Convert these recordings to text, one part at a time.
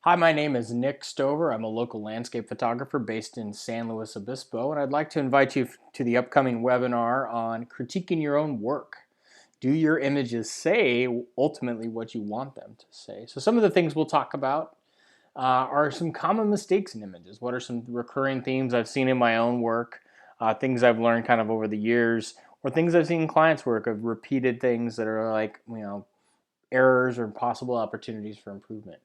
Hi, my name is Nick Stover. I'm a local landscape photographer based in San Luis Obispo, and I'd like to invite you to the upcoming webinar on critiquing your own work. Do your images say ultimately what you want them to say? So some of the things we'll talk about are some common mistakes in images. What are some recurring themes I've seen in my own work, things I've learned kind of over the years, or things I've seen in clients' work of repeated things that are like, errors or possible opportunities for improvement.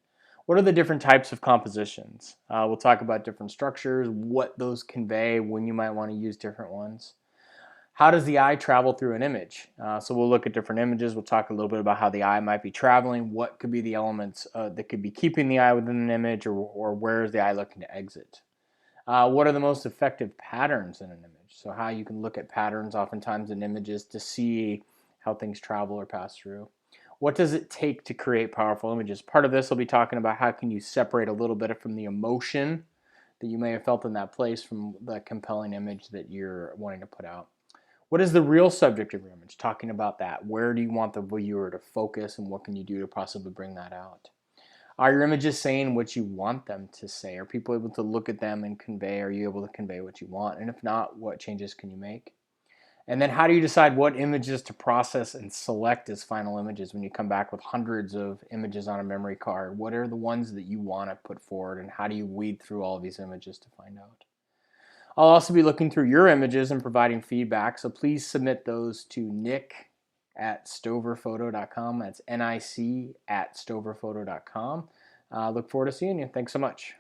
What are the different types of compositions? We'll talk about different structures, what those convey, when you might want to use different ones. How does the eye travel through an image? So we'll look at different images. We'll talk a little bit about how the eye might be traveling, what could be the elements that could be keeping the eye within an image, or where is the eye looking to exit? What are the most effective patterns in an image? So how you can look at patterns oftentimes in images to see how things travel or pass through. What does it take to create powerful images? Part of this will be talking about how can you separate a little bit from the emotion that you may have felt in that place from the compelling image that you're wanting to put out. What is the real subject of your image? Talking about that. Where do you want the viewer to focus and what can you do to possibly bring that out? Are your images saying what you want them to say? Are people able to look at them and convey? Are you able to convey what you want? And if not, what changes can you make? And then how do you decide what images to process and select as final images when you come back with hundreds of images on a memory card? What are the ones that you want to put forward, and how do you weed through all of these images to find out? I'll also be looking through your images and providing feedback, so please submit those to nick@stoverphoto.com. That's NIC@stoverphoto.com. Look forward to seeing you. Thanks so much.